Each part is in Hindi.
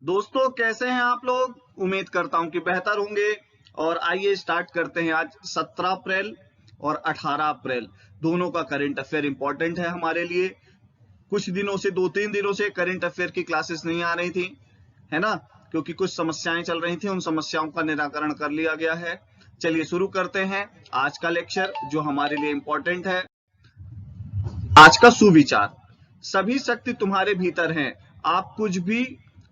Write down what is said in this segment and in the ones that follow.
दोस्तों कैसे हैं आप लोग। उम्मीद करता हूं कि बेहतर होंगे। और आइए स्टार्ट करते हैं। आज 17 अप्रैल और 18 अप्रैल दोनों का करंट अफेयर इंपॉर्टेंट है हमारे लिए। कुछ दिनों से 2-3 दिनों से करंट अफेयर की क्लासेस नहीं आ रही थी, है ना, क्योंकि कुछ समस्याएं चल रही थी। उन समस्याओं का निराकरण कर लिया गया है। चलिए शुरू करते हैं आज का लेक्चर जो हमारे लिए इंपॉर्टेंट है। आज का सुविचार, सभी शक्ति तुम्हारे भीतर है, आप कुछ भी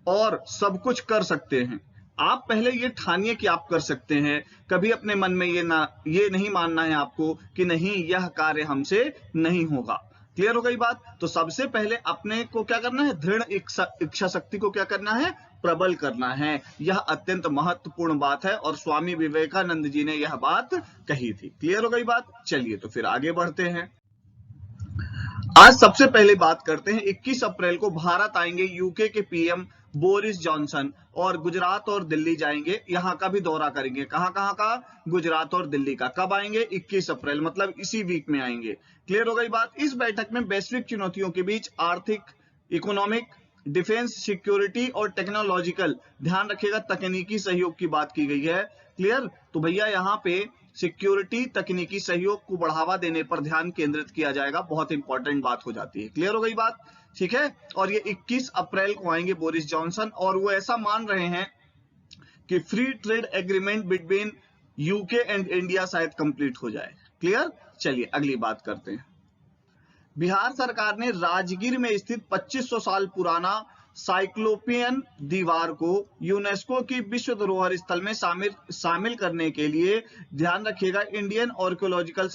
और सब कुछ कर सकते हैं। आप पहले ये ठानिए कि आप कर सकते हैं। कभी अपने मन में ये नहीं मानना है आपको कि नहीं यह कार्य हमसे नहीं होगा। क्लियर हो गई बात। तो सबसे पहले अपने को क्या करना है, दृढ़ इच्छा शक्ति को क्या करना है, प्रबल करना है। यह अत्यंत महत्वपूर्ण बात है और स्वामी विवेकानंद जी ने यह बात कही थी। क्लियर हो गई बात। चलिए तो फिर आगे बढ़ते हैं। आज सबसे पहले बात करते हैं 21 अप्रैल को भारत आएंगे यूके के पीएम बोरिस जॉनसन और गुजरात और दिल्ली जाएंगे। यहां का भी दौरा करेंगे। कहां कहां का, गुजरात और दिल्ली का। कब आएंगे, 21 अप्रैल, मतलब इसी वीक में आएंगे। क्लियर हो गई बात। इस बैठक में वैश्विक चुनौतियों के बीच आर्थिक, इकोनॉमिक, डिफेंस, सिक्योरिटी और टेक्नोलॉजिकल, ध्यान रखिएगा तकनीकी सहयोग की बात की गई है। क्लियर। तो भैया यहाँ पे सिक्योरिटी, तकनीकी सहयोग को बढ़ावा देने पर ध्यान केंद्रित किया जाएगा। बहुत इंपॉर्टेंट बात हो जाती है। क्लियर हो गई बात। ठीक है। और ये 21 अप्रैल को आएंगे बोरिस जॉनसन और वो ऐसा मान रहे हैं कि free trade agreement between UK and India शायद कंप्लीट हो जाए। क्लियर। चलिए अगली बात करते हैं। बिहार सरकार ने राजगीर में स्थित 2500 साल पुराना साइक्लोपियन दीवार को यूनेस्को की विश्व धरोहर स्थल में शामिल करने के लिए, ध्यान रखिएगा, इंडियन आर्कियोलॉजिकल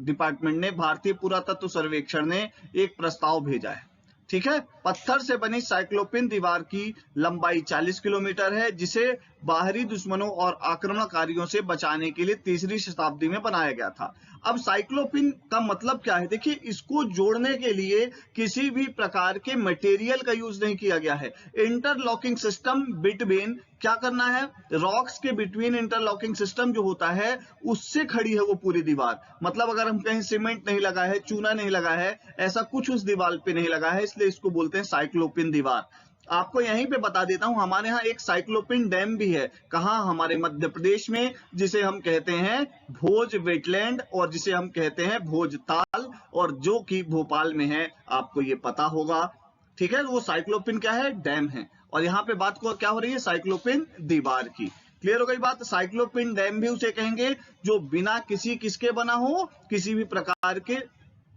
डिपार्टमेंट ने, भारतीय पुरातत्व सर्वेक्षण ने एक प्रस्ताव भेजा है। ठीक है। पत्थर से बनी साइक्लोपियन दीवार की लंबाई 40 किलोमीटर है, जिसे बाहरी दुश्मनों और आक्रमणकारियों से बचाने के लिए 3री शताब्दी में बनाया गया था। अब साइक्लोपिन का मतलब क्या है, देखिए, इसको जोड़ने के लिए किसी भी प्रकार के मटेरियल का यूज नहीं किया गया है। इंटरलॉकिंग सिस्टम बिटवीन, क्या करना है, रॉक्स के बिटवीन इंटरलॉकिंग सिस्टम जो होता है उससे खड़ी है वो पूरी दीवार। मतलब अगर हम कहीं सीमेंट नहीं लगा है, चूना नहीं लगा है, ऐसा कुछ उस दीवार पे नहीं लगा है, इसलिए इसको बोलते हैं साइक्लोपिन दीवार। आपको यहीं पे बता देता हूं, हमारे यहाँ एक साइक्लोपिन डैम भी है। कहां, हमारे मध्य प्रदेश में, जिसे हम कहते हैं भोज वेटलैंड और जिसे हम कहते हैं भोजताल, और जो कि भोपाल में है, आपको ये पता होगा। ठीक है। वो साइक्लोपिन क्या है, डैम है। और यहाँ पे बात को क्या हो रही है, साइक्लोपिन दीवार की। क्लियर हो गई बात। साइक्लोपिन डैम भी उसे कहेंगे जो बिना किसी किसके बना हो, किसी भी प्रकार के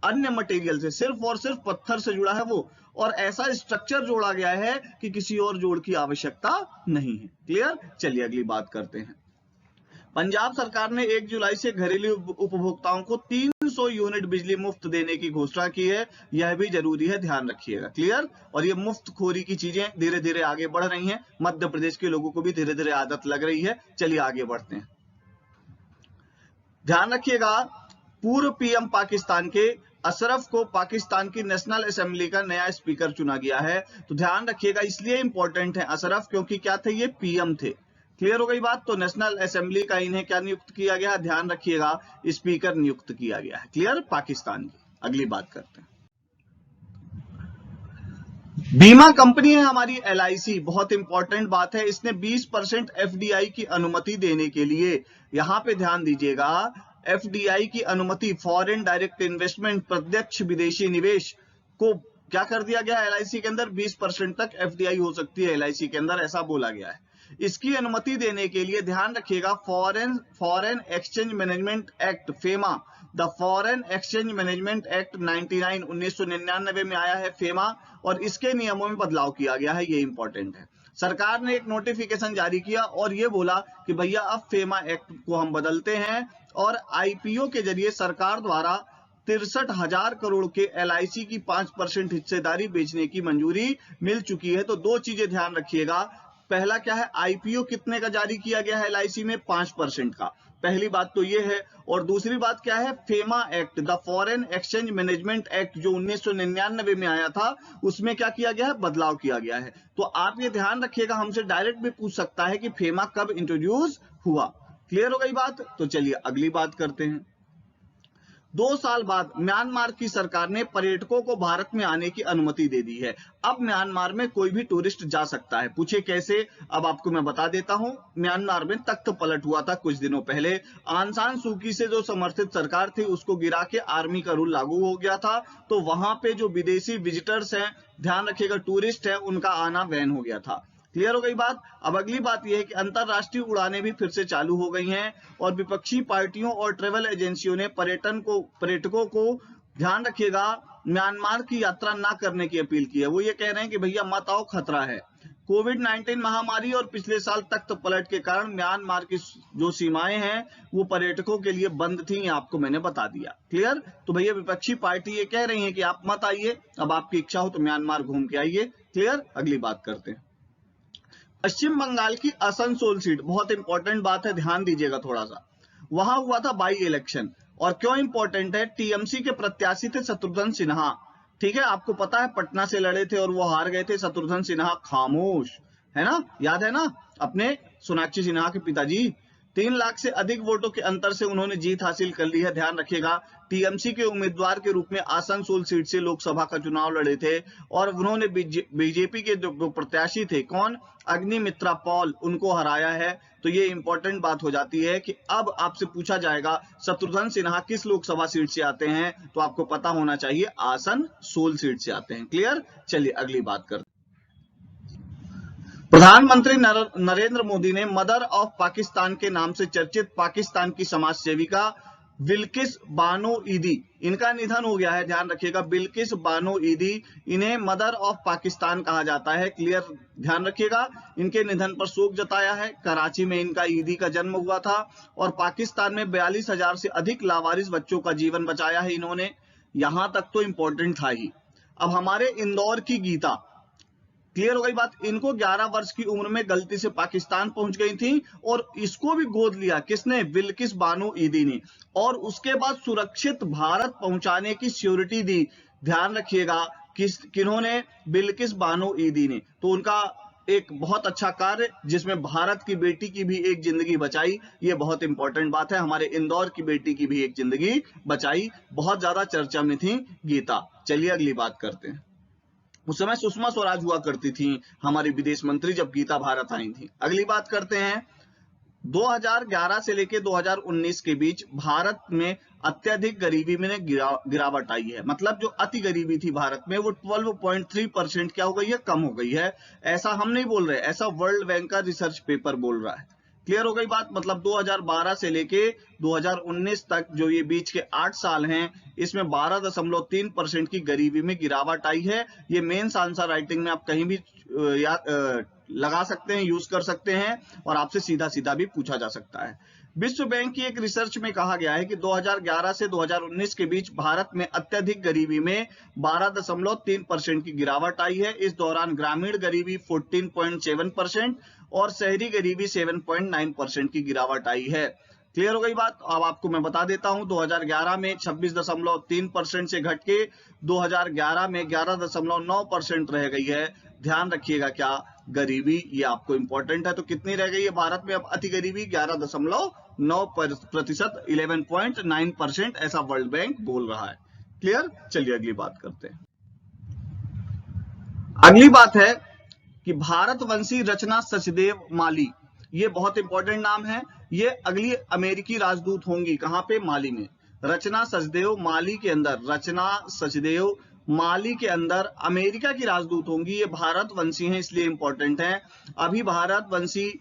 अन्य मटेरियल से, सिर्फ और सिर्फ पत्थर से जुड़ा है वो, और ऐसा स्ट्रक्चर जोड़ा गया है कि किसी और जोड़ की आवश्यकता नहीं है। क्लियर। चलिए अगली बात करते हैं। पंजाब सरकार ने 1 जुलाई से घरेलू उपभोक्ताओं को 300 यूनिट बिजली मुफ्त देने की घोषणा की है। यह भी जरूरी है, ध्यान रखिएगा। क्लियर। और ये मुफ्तखोरी की चीजें धीरे धीरे आगे बढ़ रही हैं। मध्य प्रदेश के लोगों को भी धीरे धीरे आदत लग रही है। चलिए आगे बढ़ते हैं। ध्यान रखिएगा, पूर्व पीएम पाकिस्तान के अशरफ को पाकिस्तान की नेशनल असेंबली का नया स्पीकर चुना गया है। तो ध्यान रखिएगा, इसलिए इंपॉर्टेंट है अशरफ, क्योंकि क्या थे, ये पीएम थे। क्लियर हो गई बात। तो नेशनल असेंबली का इन्हें क्या नियुक्त किया गया, ध्यान रखिएगा, स्पीकर नियुक्त किया गया है। क्लियर, पाकिस्तान की। अगली बात करते हैं। बीमा कंपनी है हमारी LIC, बहुत इंपॉर्टेंट बात है। इसने 20% FDI की अनुमति देने के लिए, यहां पे ध्यान दीजिएगा, FDI की अनुमति, फॉरेन डायरेक्ट इन्वेस्टमेंट, प्रत्यक्ष विदेशी निवेश को क्या कर दिया गया है, LIC के अंदर 20% तक FDI हो सकती है LIC के अंदर, ऐसा बोला गया है। इसकी अनुमति देने के लिए ध्यान रखिएगा, foreign exchange management act, FEMA, the foreign exchange management act 1999 में आया है फेमा, और इसके नियमों में बदलाव किया गया है। ये इंपॉर्टेंट है। सरकार ने एक नोटिफिकेशन जारी किया और ये बोला कि भैया अब फेमा एक्ट को हम बदलते हैं, और IPO के जरिए सरकार द्वारा 63,000 करोड़ के LIC की 5% हिस्सेदारी बेचने की मंजूरी मिल चुकी है। तो दो चीजें ध्यान रखिएगा। पहला क्या है, IPO कितने का जारी किया गया है LIC में, 5% का। पहली बात तो ये है। और दूसरी बात क्या है, FEMA act, the foreign exchange management act, जो 1999 में आया था, उसमें क्या किया गया है, बदलाव किया गया है। तो आप ये ध्यान रखिएगा, हमसे डायरेक्ट भी पूछ सकता है कि फेमा कब इंट्रोड्यूस हुआ। क्लियर हो गई बात। तो चलिए अगली बात करते हैं। 2 साल बाद म्यांमार की सरकार ने पर्यटकों को भारत में आने की अनुमति दे दी है। अब म्यांमार में कोई भी टूरिस्ट जा सकता है। पूछे कैसे, अब आपको मैं बता देता हूं। म्यांमार में तख्त पलट हुआ था कुछ दिनों पहले। आंग सान सू की से जो समर्थित सरकार थी उसको गिरा के आर्मी का रूल लागू हो गया था। तो वहां पे जो विदेशी विजिटर्स हैं, ध्यान रखिएगा टूरिस्ट है, उनका आना बैन हो गया था। क्लियर हो गई बात। अब अगली बात यह है कि अंतरराष्ट्रीय उड़ानें भी फिर से चालू हो गई हैं और विपक्षी पार्टियों और ट्रेवल एजेंसियों ने पर्यटकों को ध्यान रखिएगा म्यांमार की यात्रा ना करने की अपील की है। वो ये कह रहे हैं कि भैया मत आओ, खतरा है। कोविड-19 महामारी और पिछले साल तख्त पलट के कारण म्यांमार की जो सीमाएं हैं वो पर्यटकों के लिए बंद थी, आपको मैंने बता दिया। क्लियर। तो भैया विपक्षी पार्टी ये कह रही है कि आप मत आइए, अब आपकी इच्छा हो तो म्यांमार घूम के आइए। क्लियर। अगली बात करते हैं। पश्चिम बंगाल की आसनसोल सीट, बहुत इंपॉर्टेंट बात है, ध्यान दीजिएगा थोड़ा सा। वहां हुआ था बाई इलेक्शन, और क्यों इंपॉर्टेंट है, टीएमसी के प्रत्याशी थे शत्रुघ्न सिन्हा। ठीक है, आपको पता है पटना से लड़े थे और वो हार गए थे। शत्रुघ्न सिन्हा खामोश, है ना, याद है ना, अपने सोनाक्षी सिन्हा के पिताजी। 3 लाख से अधिक वोटों के अंतर से उन्होंने जीत हासिल कर ली है। ध्यान रखिएगा, टीएमसी के उम्मीदवार के रूप में आसनसोल सीट से लोकसभा का चुनाव लड़े थे और उन्होंने बीजेपी के जो प्रत्याशी थे, कौन, अग्निमित्रा पॉल, उनको हराया है। तो ये इंपॉर्टेंट बात हो जाती है कि अब आपसे पूछा जाएगा शत्रुघ्न सिन्हा किस लोकसभा सीट से आते हैं, तो आपको पता होना चाहिए आसनसोल सीट से आते हैं। क्लियर। चलिए अगली बात करते हैं। प्रधानमंत्री नरेंद्र मोदी ने मदर ऑफ पाकिस्तान के नाम से चर्चित पाकिस्तान की समाज सेविका बिल्किस बानो ईदी, इनका निधन हो गया है। ध्यान रखिएगा, बिल्किस बानो ईदी, इन्हें मदर ऑफ पाकिस्तान कहा जाता है। क्लियर। ध्यान रखिएगा, इनके निधन पर शोक जताया है। कराची में इनका ईदी का जन्म हुआ था और पाकिस्तान में 42,000 से अधिक लावारिस बच्चों का जीवन बचाया है इन्होंने। यहां तक तो इंपॉर्टेंट था ही। अब हमारे इंदौर की गीता, क्लियर हो गई बात। इनको 11 वर्ष की उम्र में गलती से पाकिस्तान पहुंच गई थी और इसको भी गोद लिया किसने, बिल्किस बानो ईदी ने, और उसके बाद सुरक्षित भारत पहुंचाने की श्योरिटी दी। ध्यान रखिएगा, किन्होंने, बिल्किस बानो ईदी ने। तो उनका एक बहुत अच्छा कार्य जिसमें भारत की बेटी की भी एक जिंदगी बचाई, ये बहुत इंपॉर्टेंट बात है। हमारे इंदौर की बेटी की भी एक जिंदगी बचाई, बहुत ज्यादा चर्चा में थी गीता। चलिए अगली बात करते हैं। उस समय सुषमा स्वराज हुआ करती थी हमारी विदेश मंत्री जब गीता भारत आई थी। अगली बात करते हैं। 2011 से लेकर 2019 के बीच भारत में अत्यधिक गरीबी में गिरावट आई है। मतलब जो अति गरीबी थी भारत में वो 12.3% क्या हो गई है, कम हो गई है। ऐसा हम नहीं बोल रहे, ऐसा वर्ल्ड बैंक का रिसर्च पेपर बोल रहा है। क्लियर हो गई बात। मतलब 2012 से लेके 2019 तक जो ये बीच के 8 साल हैं, इसमें 12.3% की गरीबी में गिरावट आई है। ये मेंस आंसर राइटिंग में आप कहीं भी लगा सकते हैं, यूज कर सकते हैं और आपसे सीधा सीधा भी पूछा जा सकता है। विश्व बैंक की एक रिसर्च में कहा गया है कि 2011 से 2019 के बीच भारत में अत्यधिक गरीबी में 12.3% की गिरावट आई है। इस दौरान ग्रामीण गरीबी 14.7% और शहरी गरीबी 7.9% की गिरावट आई है। क्लियर हो गई बात। अब आपको मैं बता देता हूं, 2011 में 26.3% से घट के 2011 में 11.9% रह गई है। ध्यान रखिएगा क्या, गरीबी, ये आपको इंपॉर्टेंट है। तो कितनी रह गई है भारत में अब अति गरीबी, 11.9%, 11.9%, ऐसा वर्ल्ड बैंक बोल रहा है। क्लियर। चलिए अगली बात करते हैं। अगली बात है कि भारतवंशी रचना सचदेव माली, ये बहुत इंपॉर्टेंट नाम है। ये अगली अमेरिकी राजदूत होंगी, कहां पे, माली में। रचना सचदेव माली के अंदर, रचना सचदेव माली के अंदर अमेरिका की राजदूत होंगी। ये भारतवंशी हैं इसलिए इंपॉर्टेंट है। अभी भारतवंशी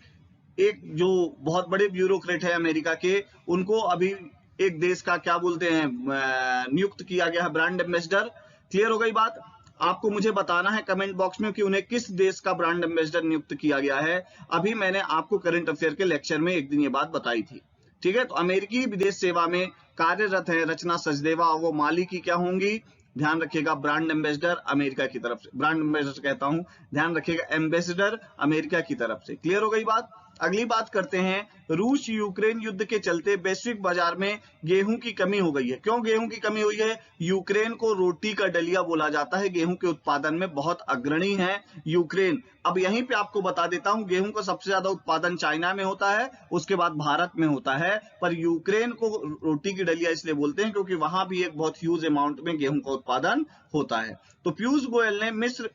एक जो बहुत बड़े ब्यूरोक्रेट है अमेरिका के, उनको अभी एक देश का क्या बोलते हैं, नियुक्त किया गया है ब्रांड एम्बेसडर। क्लियर हो गई बात। आपको मुझे बताना है कमेंट बॉक्स में कि उन्हें किस देश का ब्रांड एम्बेसडर नियुक्त किया गया है। अभी मैंने आपको करंट अफेयर के लेक्चर में एक दिन ये बात बताई थी। ठीक है, तो अमेरिकी विदेश सेवा में कार्यरत है रचना सचदेवा, वो माली की क्या होंगी, ध्यान रखिएगा, ब्रांड एम्बेसडर अमेरिका की तरफ से। ब्रांड एम्बेसडर कहता हूं, ध्यान रखिएगा, एम्बेसडर अमेरिका की तरफ से। क्लियर हो गई बात। अगली बात करते हैं, रूस यूक्रेन युद्ध के चलते वैश्विक बाजार में गेहूं की कमी हो गई है। क्यों गेहूं की कमी हुई है? यूक्रेन को रोटी का डलिया बोला जाता है, गेहूं के उत्पादन में बहुत अग्रणी है यूक्रेन। अब यहीं पे आपको बता देता हूं, गेहूं का सबसे ज्यादा उत्पादन चाइना में होता है, उसके बाद भारत में होता है, पर यूक्रेन को रोटी की डलिया इसलिए बोलते हैं क्योंकि वहां भी एक बहुत ह्यूज अमाउंट में गेहूं का उत्पादन होता है। तो पीयूष गोयल ने मिस्र,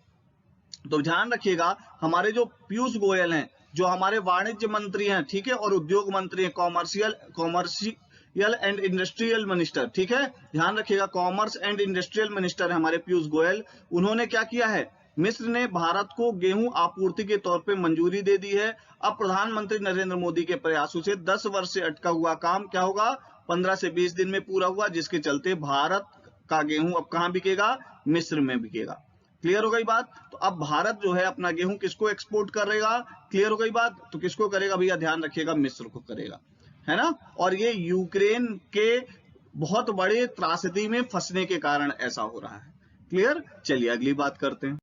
तो ध्यान रखिएगा हमारे जो पीयूष गोयल हैं, जो हमारे वाणिज्य मंत्री हैं, ठीक है, और उद्योग मंत्री हैं, कॉमर्शियल एंड इंडस्ट्रियल मिनिस्टर, ठीक है, ध्यान रखिएगा, कॉमर्स एंड इंडस्ट्रियल मिनिस्टर है हमारे पीयूष गोयल। उन्होंने क्या किया है, मिस्र ने भारत को गेहूं आपूर्ति के तौर पे मंजूरी दे दी है। अब प्रधानमंत्री नरेंद्र मोदी के प्रयासों से 10 वर्ष से अटका हुआ काम क्या होगा, 15 से 20 दिन में पूरा हुआ, जिसके चलते भारत का गेहूं अब कहां बिकेगा, मिस्र में बिकेगा। क्लियर हो गई बात? तो अब भारत जो है अपना गेहूं किसको एक्सपोर्ट करेगा, क्लियर हो गई बात? तो किसको करेगा भैया, ध्यान रखिएगा, मिस्र को करेगा, है ना। और ये यूक्रेन के बहुत बड़े त्रासदी में फंसने के कारण ऐसा हो रहा है। क्लियर? चलिए अगली बात करते हैं।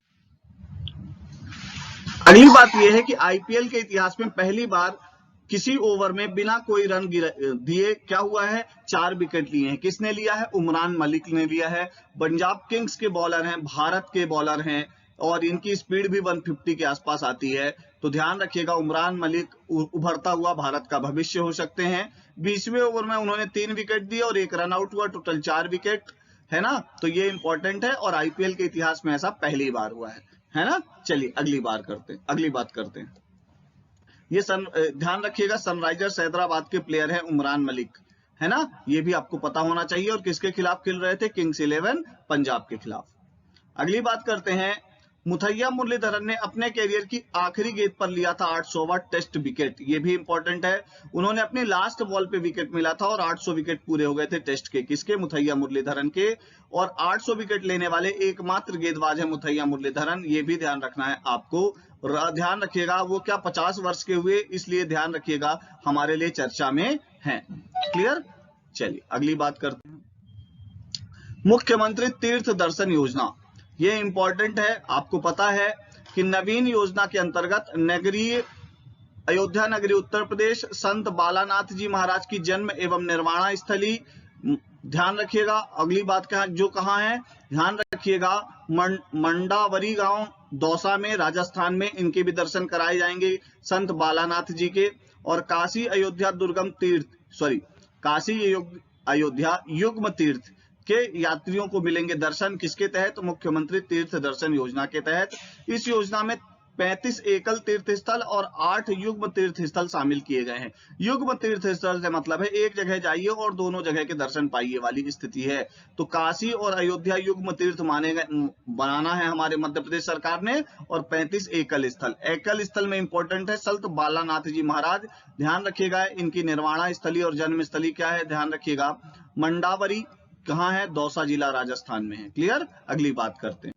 अगली बात यह है कि आईपीएल के इतिहास में पहली बार किसी ओवर में बिना कोई रन दिए क्या हुआ है, 4 विकेट लिए हैं। किसने लिया है? उमरान मलिक ने लिया है। पंजाब किंग्स के बॉलर हैं, भारत के बॉलर हैं, और इनकी स्पीड भी 150 के आसपास आती है। तो ध्यान रखिएगा, उमरान मलिक उभरता हुआ भारत का भविष्य हो सकते हैं। 20वें ओवर में उन्होंने 3 विकेट दिए और 1 रन आउट हुआ, टोटल 4 विकेट, है ना। तो ये इंपॉर्टेंट है और आईपीएल के इतिहास में ऐसा पहली बार हुआ है ना। चलिए अगली बात करते हैं। ये ध्यान रखिएगा, सनराइजर्स हैदराबाद के प्लेयर हैं उमरान मलिक, है ना, ये भी आपको पता होना चाहिए। और किसके खिलाफ खेल रहे थे? किंग्स 11 पंजाब के खिलाफ। अगली बात करते हैं, मुथैया मुरलीधरन ने अपने कैरियर की आखिरी गेंद पर लिया था 800वां टेस्ट विकेट, ये भी इंपॉर्टेंट है। उन्होंने अपनी लास्ट बॉल पे विकेट मिला था और 800 विकेट पूरे हो गए थे टेस्ट के, किसके? मुथैया मुरलीधरन के। और 800 विकेट लेने वाले एकमात्र गेंदबाज है मुथैया मुरलीधरन, ये भी ध्यान रखना है आपको। ध्यान रखिएगा, वो क्या 50 वर्ष के हुए, इसलिए ध्यान रखिएगा, हमारे लिए चर्चा में है। क्लियर? चलिए अगली बात करते हैं, मुख्यमंत्री तीर्थ दर्शन योजना, ये इंपॉर्टेंट है। आपको पता है कि नवीन योजना के अंतर्गत अयोध्या नगरी उत्तर प्रदेश संत बालानाथ जी महाराज की जन्म एवं निर्वाणा स्थली, ध्यान रखिएगा। अगली बात कहाँ है, ध्यान रखिएगा, मंडावरी गांव दौसा में, राजस्थान में, इनके भी दर्शन कराए जाएंगे संत बालानाथ जी के। और काशी अयोध्या युग्म तीर्थ के यात्रियों को मिलेंगे दर्शन, किसके तहत? मुख्यमंत्री तीर्थ दर्शन योजना के तहत। इस योजना में 35 एकल तीर्थ स्थल और 8 युग्म तीर्थ स्थल शामिल किए गए हैं। युग्म तीर्थ स्थल से मतलब है एक जगह जाइए और दोनों जगह के दर्शन पाइए वाली स्थिति है। तो काशी और अयोध्या युग्म तीर्थ बनाना है हमारे मध्य प्रदेश सरकार ने। और 35 एकल स्थल में इंपॉर्टेंट है संत बालानाथ जी महाराज, ध्यान रखिएगा। इनकी निर्वाणा स्थली और जन्म स्थली क्या है, ध्यान रखिएगा, मंडावरी कहाँ है? दौसा जिला राजस्थान में है। क्लियर? अगली बात करते हैं,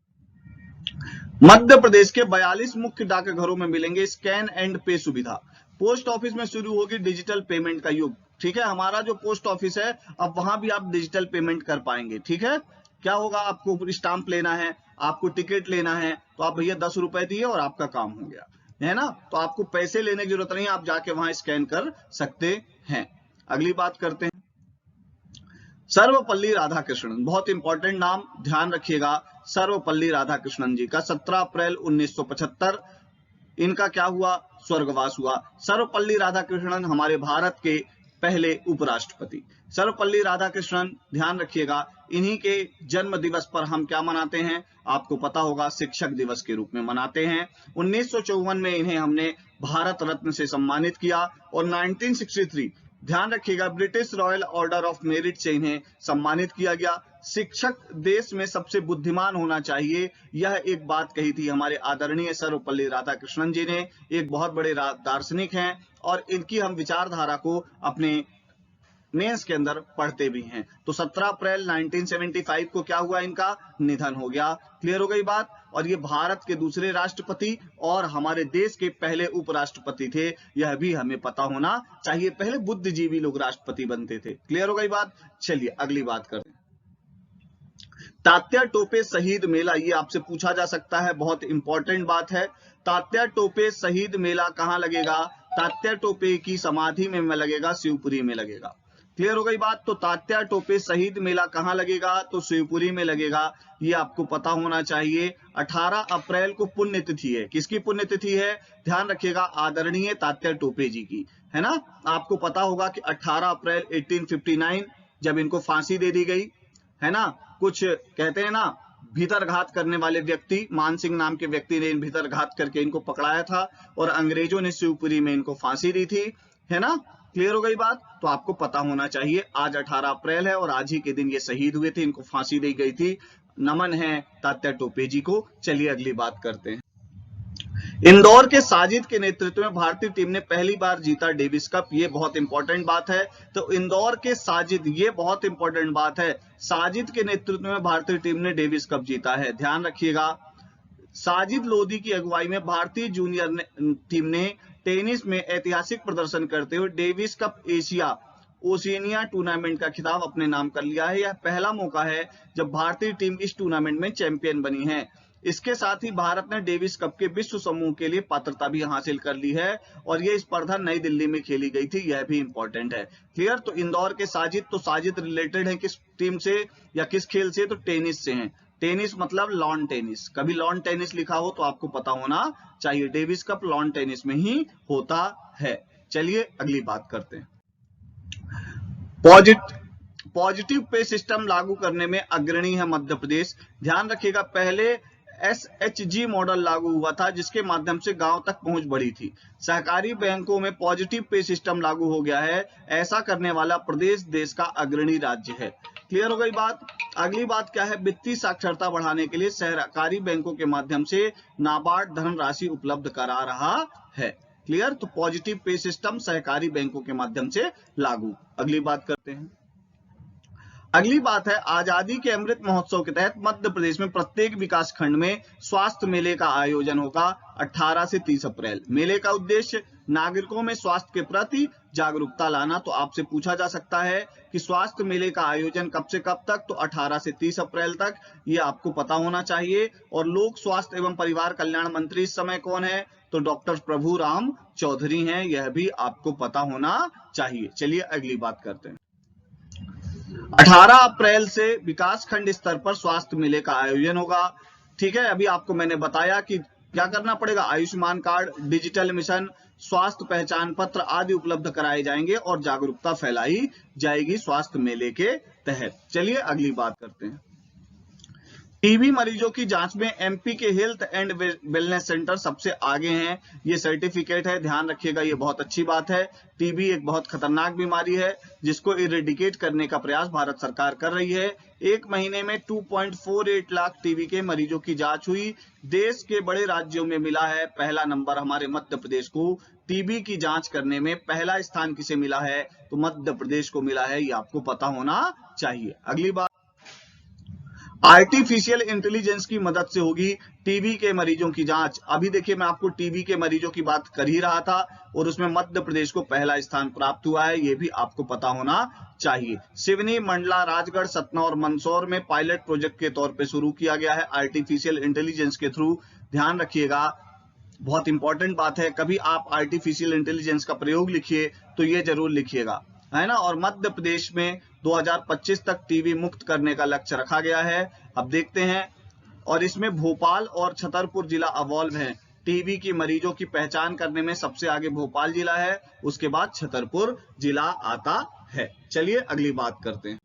मध्य प्रदेश के 42 मुख्य डाकघरों में मिलेंगे स्कैन एंड पे सुविधा। पोस्ट ऑफिस में शुरू होगी डिजिटल पेमेंट का युग, ठीक है। हमारा जो पोस्ट ऑफिस है अब वहां भी आप डिजिटल पेमेंट कर पाएंगे, ठीक है। क्या होगा, आपको स्टाम्प लेना है, आपको टिकट लेना है, तो आप भैया 10 रुपए दिए और आपका काम हो गया, है ना। तो आपको पैसे लेने की जरूरत नहीं, आप जाके वहां स्कैन कर सकते हैं। अगली बात करते हैं, सर्वपल्ली राधाकृष्णन, बहुत इंपॉर्टेंट नाम, ध्यान रखिएगा। सर्वपल्ली राधाकृष्णन जी का 17 अप्रैल 1975 इनका क्या हुआ, स्वर्गवास हुआ। सर्वपल्ली राधाकृष्णन हमारे भारत के पहले उपराष्ट्रपति। सर्वपल्ली राधाकृष्णन, ध्यान रखिएगा, इन्हीं के जन्म दिवस पर हम क्या मनाते हैं, आपको पता होगा, शिक्षक दिवस के रूप में मनाते हैं। 1954 में इन्हें हमने भारत रत्न से सम्मानित किया। और 1963, ध्यान रखिएगा, British royal order of merit से इन्हें सम्मानित किया गया। शिक्षक देश में सबसे बुद्धिमान होना चाहिए, यह एक बात कही थी हमारे आदरणीय सर्वपल्ली राधाकृष्णन जी ने। एक बहुत बड़े दार्शनिक हैं और इनकी हम विचारधारा को अपने मेंस के अंदर पढ़ते भी हैं। तो 17 अप्रैल 1975 को क्या हुआ, इनका निधन हो गया। क्लियर हो गई बात। और ये भारत के दूसरे राष्ट्रपति और हमारे देश के पहले उपराष्ट्रपति थे, यह भी हमें पता होना चाहिए। पहले बुद्धिजीवी लोग राष्ट्रपति बनते थे। क्लियर हो गई बात। चलिए अगली बात करते हैं, तात्या टोपे शहीद मेला, ये आपसे पूछा जा सकता है, बहुत इंपॉर्टेंट बात है। तात्या टोपे शहीद मेला कहां लगेगा, तात्या टोपे की समाधि में लगेगा, शिवपुरी में लगेगा। क्लियर हो गई बात। तो तात्या टोपे शहीद मेला कहां लगेगा, तो शिवपुरी में लगेगा, ये आपको पता होना चाहिए। 18 अप्रैल को पुण्यतिथि है, किसकी पुण्यतिथि है, ध्यान रखिएगा, आदरणीय तात्या टोपे जी की, है ना। आपको पता होगा कि 18 अप्रैल 1859 जब इनको फांसी दे दी गई, है ना। कुछ कहते हैं ना, भीतरघात करने वाले व्यक्ति, मान सिंह नाम के व्यक्ति ने भीतरघात करके इनको पकड़ाया था और अंग्रेजों ने शिवपुरी में इनको फांसी दी थी, है ना। क्लियर हो गई बात। तो आपको पता होना चाहिए आज 18 अप्रैल है और आज ही के दिन ये शहीद हुए थे, इनको फांसी दी गई थी। नमन है तात्या टोपे जी को। चलिए अगली बात करते हैं। इंदौर के साजिद के नेतृत्व में भारतीय टीम ने पहली बार जीता डेविस कप, ये बहुत इंपॉर्टेंट बात है। तो इंदौर के साजिद, ये बहुत इंपॉर्टेंट बात है, साजिद के नेतृत्व में भारतीय टीम ने डेविस कप जीता है, ध्यान रखिएगा। साजिद लोधी की अगुवाई में भारतीय जूनियर टीम ने टेनिस में ऐतिहासिक प्रदर्शन करते हुए Davis cup Asia Oceania tournament का खिताब अपने नाम कर लिया है। यह पहला मौका है जब भारतीय टीम इस टूर्नामेंट में चैंपियन बनी है। इसके साथ ही भारत ने डेविस कप के विश्व समूह के लिए पात्रता भी हासिल कर ली है और यह स्पर्धा नई दिल्ली में खेली गई थी, यह भी इंपॉर्टेंट है। क्लियर। तो इंदौर के साजिद, तो साजिद रिलेटेड है किस टीम से या किस खेल से, तो टेनिस से हैं। टेनिस मतलब लॉन टेनिस, कभी लॉन टेनिस लिखा हो तो आपको पता होना चाहिए, डेविस कप लॉन टेनिस में ही होता है। चलिए अगली बात करते हैं। पॉजिटिव पे सिस्टम लागू करने में अग्रणी है मध्य प्रदेश। ध्यान रखिएगा, पहले SHG मॉडल लागू हुआ था जिसके माध्यम से गांव तक पहुंच बढ़ी थी। सहकारी बैंकों में पॉजिटिव पे सिस्टम लागू हो गया है, ऐसा करने वाला प्रदेश देश का अग्रणी राज्य है। क्लियर हो गई बात। अगली बात क्या है, वित्तीय साक्षरता बढ़ाने के लिए सहकारी बैंकों के माध्यम से नाबार्ड धनराशि उपलब्ध करा रहा है। क्लियर। तो पॉजिटिव पे सिस्टम सहकारी बैंकों के माध्यम से लागू। अगली बात करते हैं। अगली बात है, आजादी के अमृत महोत्सव के तहत मध्य प्रदेश में प्रत्येक विकास खंड में स्वास्थ्य मेले का आयोजन होगा 18 से 30 अप्रैल। मेले का उद्देश्य नागरिकों में स्वास्थ्य के प्रति जागरूकता लाना। तो आपसे पूछा जा सकता है कि स्वास्थ्य मेले का आयोजन कब से कब तक, तो 18 से 30 अप्रैल तक, ये आपको पता होना चाहिए। और लोक स्वास्थ्य एवं परिवार कल्याण मंत्री इस समय कौन है, तो डॉक्टर प्रभु राम चौधरी हैं, यह भी आपको पता होना चाहिए। चलिए अगली बात करते हैं। 18 अप्रैल से विकास खंड स्तर पर स्वास्थ्य मेले का आयोजन होगा। ठीक है, अभी आपको मैंने बताया कि क्या करना पड़ेगा, आयुष्मान कार्ड, डिजिटल मिशन, स्वास्थ्य पहचान पत्र आदि उपलब्ध कराए जाएंगे और जागरूकता फैलाई जाएगी स्वास्थ्य मेले के तहत। चलिए अगली बात करते हैं। टीबी मरीजों की जांच में एमपी के हेल्थ एंड वेलनेस सेंटर सबसे आगे हैं, ये सर्टिफिकेट है, ध्यान रखिएगा, ये बहुत अच्छी बात है। टीबी एक बहुत खतरनाक बीमारी है जिसको इरेडिकेट करने का प्रयास भारत सरकार कर रही है। एक महीने में 2.48 लाख टीबी के मरीजों की जांच हुई। देश के बड़े राज्यों में मिला है पहला नंबर हमारे मध्य प्रदेश को। टीबी की जांच करने में पहला स्थान किसे मिला है, तो मध्य प्रदेश को मिला है, ये आपको पता होना चाहिए। अगली बात, आर्टिफिशियल इंटेलिजेंस की मदद से होगी टीबी के मरीजों की जांच। अभी देखिए, मैं आपको टीबी के मरीजों की बात कर ही रहा था और उसमें मध्य प्रदेश को पहला स्थान प्राप्त हुआ है, ये भी आपको पता होना चाहिए। सिवनी, मंडला, राजगढ़, सतना और मंदसौर में पायलट प्रोजेक्ट के तौर पे शुरू किया गया है आर्टिफिशियल इंटेलिजेंस के थ्रू। ध्यान रखिएगा, बहुत इंपॉर्टेंट बात है, कभी आप आर्टिफिशियल इंटेलिजेंस का प्रयोग लिखिए तो ये जरूर लिखिएगा, है ना। और मध्य प्रदेश में 2025 तक टीबी मुक्त करने का लक्ष्य रखा गया है। अब देखते हैं, और इसमें भोपाल और छतरपुर जिला अवॉल्व हैं। टीबी की मरीजों की पहचान करने में सबसे आगे भोपाल जिला है, उसके बाद छतरपुर जिला आता है। चलिए अगली बात करते हैं।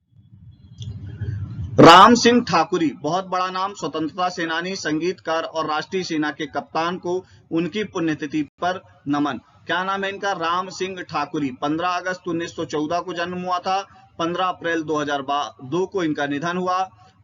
राम सिंह ठाकुरी, बहुत बड़ा नाम, स्वतंत्रता सेनानी, संगीतकार और राष्ट्रीय सेना के कप्तान को उनकी पुण्यतिथि पर नमन। क्या नाम है इनका, राम सिंह ठाकुरी। 15 अगस्त 1914 को जन्म हुआ था, 15 अप्रैल 2002 को इनका निधन हुआ।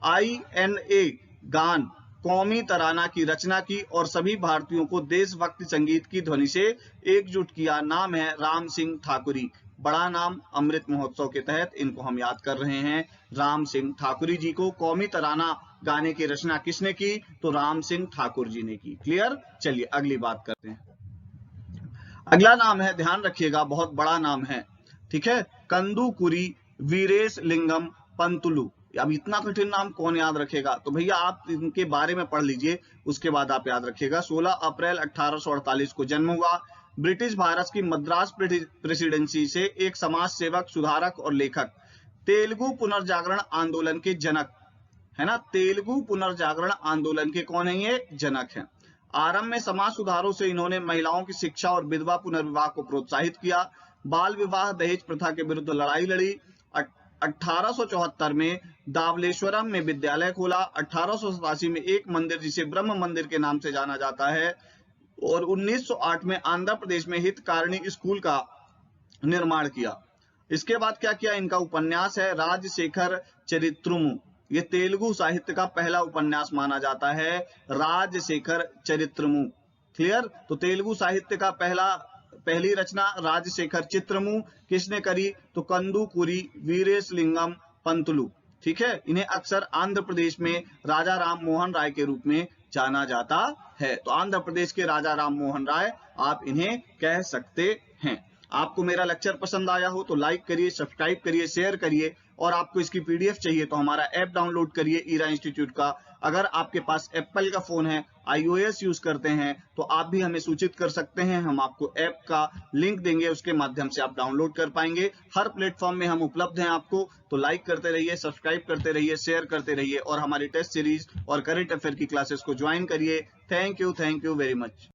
INA गान कौमी तराना की रचना की और सभी भारतीयों को देशभक्ति संगीत की ध्वनि से एकजुट किया। नाम है राम सिंह ठाकुरी। बड़ा नाम, अमृत महोत्सव के तहत इनको हम याद कर रहे हैं, राम सिंह ठाकुरी जी को। कौमी तराना गाने की रचना किसने की, तो राम सिंह ठाकुर जी ने की। क्लियर। चलिए अगली बात करते हैं। अगला नाम है, ध्यान रखिएगा, बहुत बड़ा नाम है, ठीक है, कंदुकुरी वीरेश लिंगम पंतुलु। अब इतना कठिन नाम कौन याद रखेगा, तो भैया आप इनके बारे में पढ़ लीजिए, उसके बाद आप याद रखिएगा। 16 अप्रैल 1848 को जन्म हुआ। ब्रिटिश भारत की मद्रास प्रेसिडेंसी से एक समाज सेवक, सुधारक और लेखक। तेलुगु पुनर्जागरण आंदोलन के जनक है ना, तेलुगु पुनर्जागरण आंदोलन के कौन है ये, जनक हैं। आरंभ में समाज सुधारों से इन्होंने महिलाओं की शिक्षा और विधवा पुनर्विवाह को प्रोत्साहित किया। बाल विवाह दहेज प्रथा के विरुद्ध लड़ाई लड़ी। 1874 में दावलेश्वरम में विद्यालय खोला। 1887 में एक मंदिर जिसे ब्रह्म मंदिर के नाम से जाना जाता है, और 1908 में आंध्र प्रदेश में हितकारिणी स्कूल का निर्माण किया। इसके बाद क्या किया, इनका उपन्यास है राजशेखर चरित्रमु। ये तेलुगु साहित्य का पहला उपन्यास माना जाता है, राजशेखर चरित्रमु। क्लियर, तो तेलुगु साहित्य का पहली रचना राजशेखर चित्रमु किसने करी, तो कंदुकूरी वीरेशलिंगम पंतुलु। ठीक है, इन्हें अक्सर आंध्र प्रदेश में राजा राम मोहन राय के रूप में जाना जाता है। तो आंध्र प्रदेश के राजा राम मोहन राय आप इन्हें कह सकते हैं। आपको मेरा लेक्चर पसंद आया हो तो लाइक करिए, सब्सक्राइब करिए, शेयर करिए, और आपको इसकी पीडीएफ चाहिए तो हमारा ऐप डाउनलोड करिए ईरा इंस्टीट्यूट का। अगर आपके पास एप्पल का फोन है, iOS यूज करते हैं, तो आप भी हमें सूचित कर सकते हैं, हम आपको ऐप का लिंक देंगे, उसके माध्यम से आप डाउनलोड कर पाएंगे। हर प्लेटफॉर्म में हम उपलब्ध हैं आपको, तो लाइक करते रहिए, सब्सक्राइब करते रहिए, शेयर करते रहिए, और हमारी टेस्ट सीरीज और करंट अफेयर की क्लासेस को ज्वाइन करिए। Thank you very much.